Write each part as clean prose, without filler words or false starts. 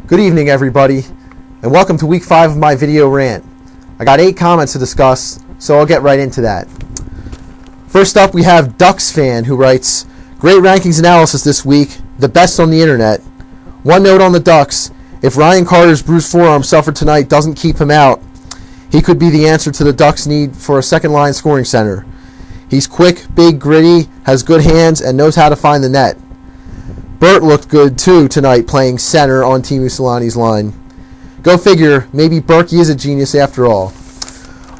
Good evening, everybody, and welcome to week 5 of my video rant. I got 8 comments to discuss, so I'll get right into that. First up, we have Ducks fan who writes, "Great rankings analysis this week, the best on the internet. One note on the Ducks, if Ryan Carter's bruised forearm suffered tonight doesn't keep him out, he could be the answer to the Ducks' need for a second-line scoring center. He's quick, big, gritty, has good hands, and knows how to find the net. Burt looked good, too, tonight playing center on Teemu Selanne's line. Go figure, maybe Berkey is a genius after all."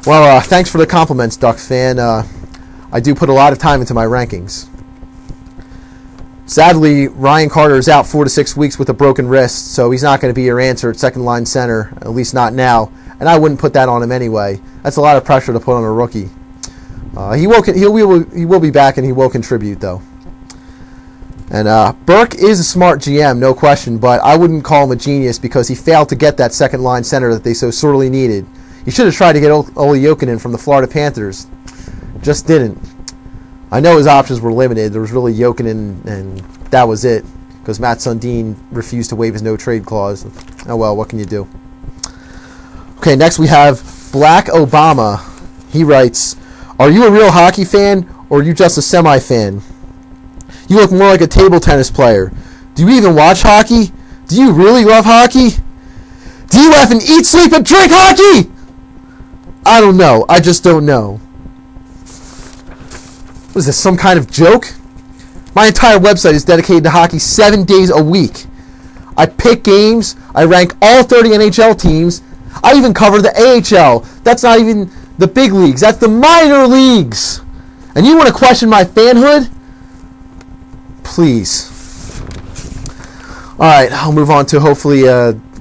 Well, thanks for the compliments, Ducks fan. I do put a lot of time into my rankings. Sadly, Ryan Carter is out 4 to 6 weeks with a broken wrist, so he's not going to be your answer at second-line center, at least not now, and I wouldn't put that on him anyway. That's a lot of pressure to put on a rookie. He will be back, and he will contribute, though. And Burke is a smart GM, no question, but I wouldn't call him a genius because he failed to get that second-line center that they so sorely needed. He should have tried to get Olli Jokinen from the Florida Panthers. Just didn't. I know his options were limited. There was really Jokinen, and that was it, because Matt Sundin refused to waive his no-trade clause. Oh well, what can you do? Okay, next we have Black Obama. He writes, "Are you a real hockey fan, or are you just a semi-fan? You look more like a table tennis player. Do you even watch hockey? Do you really love hockey? Do you effing eat, sleep, and drink hockey? I don't know. I just don't know." Was this some kind of joke? My entire website is dedicated to hockey 7 days a week. I pick games. I rank all 30 NHL teams. I even cover the AHL. That's not even the big leagues. That's the minor leagues. And you want to question my fanhood? Please. Alright, I'll move on to hopefully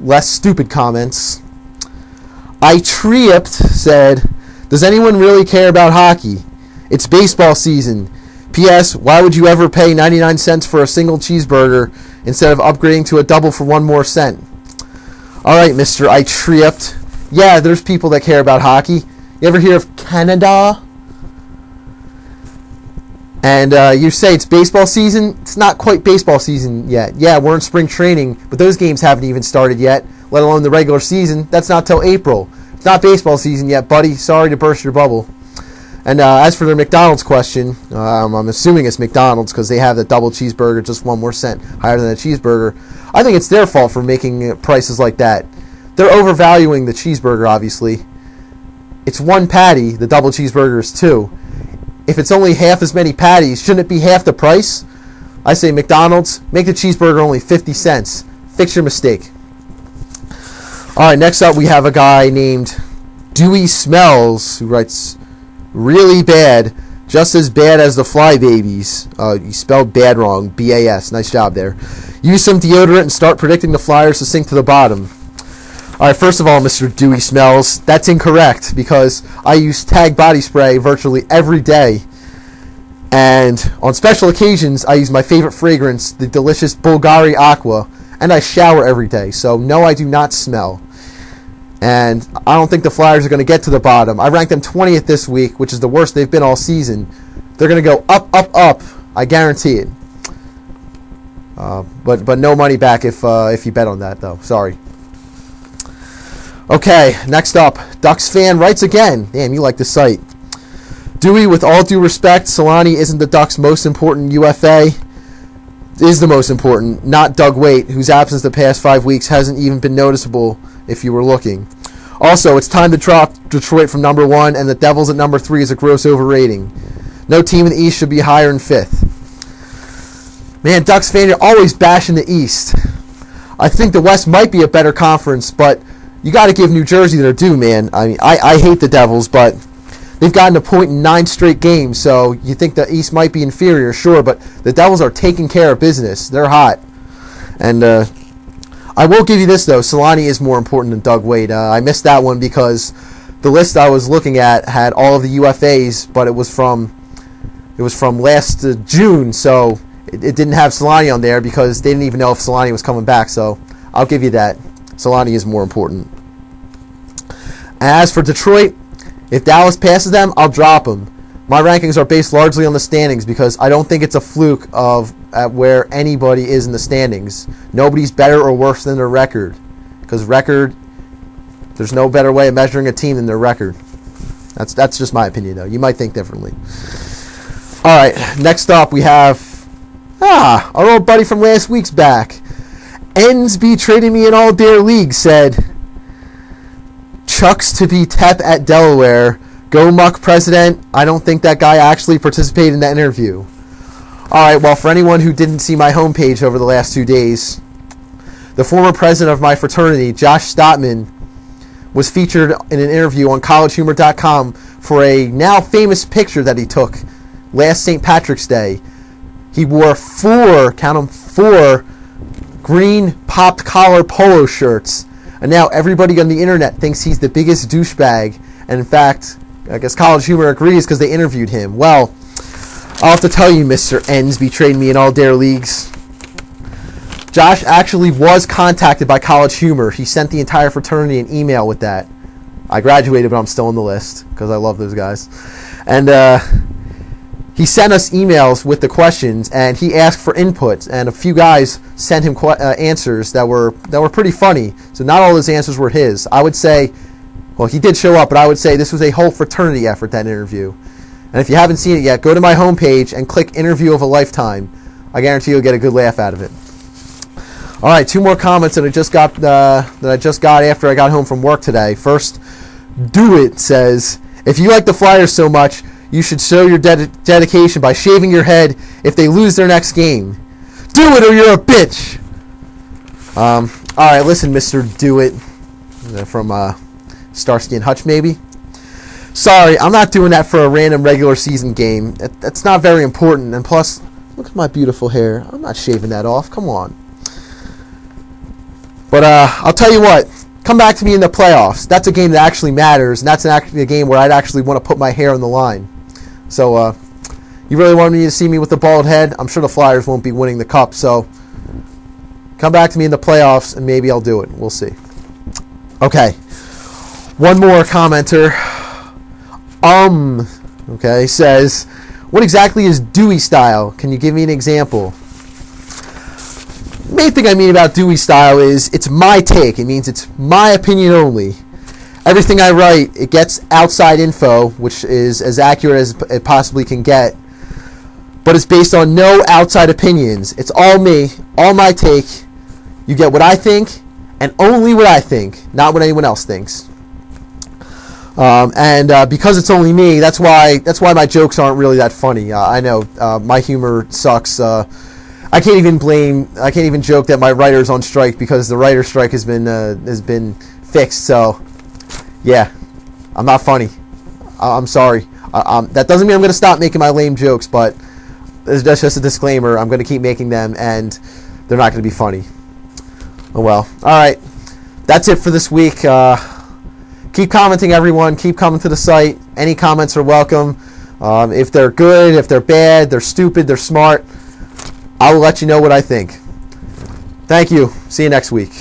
less stupid comments. I Tripped said, "Does anyone really care about hockey? It's baseball season. P.S. Why would you ever pay 99 cents for a single cheeseburger instead of upgrading to a double for 1 more cent?" Alright, Mr. I Tripped. Yeah, there's people that care about hockey. You ever hear of Canada? And you say it's baseball season. It's not quite baseball season yet. Yeah, we're in spring training, but those games haven't even started yet, let alone the regular season. That's not till April. It's not baseball season yet, buddy. Sorry to burst your bubble. And as for their McDonald's question, I'm assuming it's McDonald's because they have the double cheeseburger just 1 more cent higher than a cheeseburger. I think it's their fault for making prices like that. They're overvaluing the cheeseburger, obviously. It's 1 patty. The double cheeseburger is 2. If it's only half as many patties, shouldn't it be half the price? I say McDonald's, make the cheeseburger only 50 cents. Fix your mistake. Alright, next up we have a guy named Dewey Smells who writes, "Really bad, just as bad as the Flybabies." You spelled bad wrong, B-A-S. Nice job there. "Use some deodorant and start predicting the Flyers to sink to the bottom." Alright, first of all, Mr. Dewey Smells, that's incorrect because I use Tag body spray virtually every day. And on special occasions, I use my favorite fragrance, the delicious Bulgari Aqua, and I shower every day. So, no, I do not smell. And I don't think the Flyers are going to get to the bottom. I ranked them 20th this week, which is the worst they've been all season. They're going to go up, up, up. I guarantee it. But no money back if you bet on that, though. Sorry. Okay, next up, Ducks fan writes again. Damn, you like the site. "Dewey, with all due respect, Selanne isn't the Ducks' most important UFA. Is the most important, not Doug Weight, whose absence the past 5 weeks hasn't even been noticeable if you were looking. Also, it's time to drop Detroit from number 1, and the Devils at number 3 is a gross overrating. No team in the East should be higher than 5th. Man, Ducks fan, you're always bashing the East. I think the West might be a better conference, but you got to give New Jersey their due, man. I mean, I hate the Devils, but they've gotten a point in 9 straight games, so you think the East might be inferior, sure, but the Devils are taking care of business. They're hot. And I will give you this, though. Selanne is more important than Doug Weight. I missed that one because the list I was looking at had all of the UFAs, but it was from last June, so it didn't have Selanne on there because they didn't even know if Selanne was coming back, so I'll give you that. Selanne is more important. As for Detroit, if Dallas passes them, I'll drop them. My rankings are based largely on the standings because I don't think it's a fluke of at where anybody is in the standings. Nobody's better or worse than their record, because record, there's no better way of measuring a team than their record. That's just my opinion, though. You might think differently. All right, next up we have our old buddy from last week's back. Ensby trading me in all their leagues said, Chucks to be Tep at Delaware. Go Muck president. I don't think that guy actually participated in that interview. All right, well, for anyone who didn't see my homepage over the last 2 days, the former president of my fraternity, Josh Stotman, was featured in an interview on collegehumor.com for a now famous picture that he took last St. Patrick's Day. He wore 4 green popped collar polo shirts, and now everybody on the internet thinks he's the biggest douchebag. And in fact, I guess College Humor agrees because they interviewed him. Well, I'll have to tell you, Mr. Ensby trading me in all dare leagues, Josh actually was contacted by College Humor. He sent the entire fraternity an email with that. I graduated, but I'm still on the list because I love those guys. And he sent us emails with the questions, and he asked for input. And a few guys sent him answers that were pretty funny. So not all those answers were his. I would say, well, he did show up, but I would say this was a whole fraternity effort, that interview. And if you haven't seen it yet, go to my homepage and click Interview of a Lifetime. I guarantee you'll get a good laugh out of it. All right, 2 more comments that I just got after I got home from work today. First, Do It says, if you like the Flyers so much, you should show your dedication by shaving your head if they lose their next game. Do it or you're a bitch. All right, listen, Mr. Do It, from Starsky and Hutch, maybe. Sorry, I'm not doing that for a random regular season game. That's not very important. And plus, look at my beautiful hair. I'm not shaving that off. Come on. But I'll tell you what. Come back to me in the playoffs. That's a game that actually matters, and that's actually a game where I'd actually want to put my hair on the line. So, you really want me to see me with the bald head? I'm sure the Flyers won't be winning the cup. So, come back to me in the playoffs, and maybe I'll do it. We'll see. Okay. One more commenter. Okay, says, what exactly is Dewey style? Can you give me an example? The main thing I mean about Dewey style is it's my take. It means it's my opinion only. Everything I write, it gets outside info, which is as accurate as it possibly can get. But it's based on no outside opinions. It's all me, all my take. You get what I think, and only what I think, not what anyone else thinks. Because it's only me, that's why my jokes aren't really that funny. I know my humor sucks. I can't even joke that my writer's on strike because the writer's strike has been fixed. So, yeah, I'm not funny. I'm sorry. That doesn't mean I'm going to stop making my lame jokes, but that's just a disclaimer. I'm going to keep making them, and they're not going to be funny. Oh well. All right, that's it for this week. Keep commenting, everyone. Keep coming to the site. Any comments are welcome. If they're good, if they're bad, they're stupid, they're smart, I will let you know what I think. Thank you. See you next week.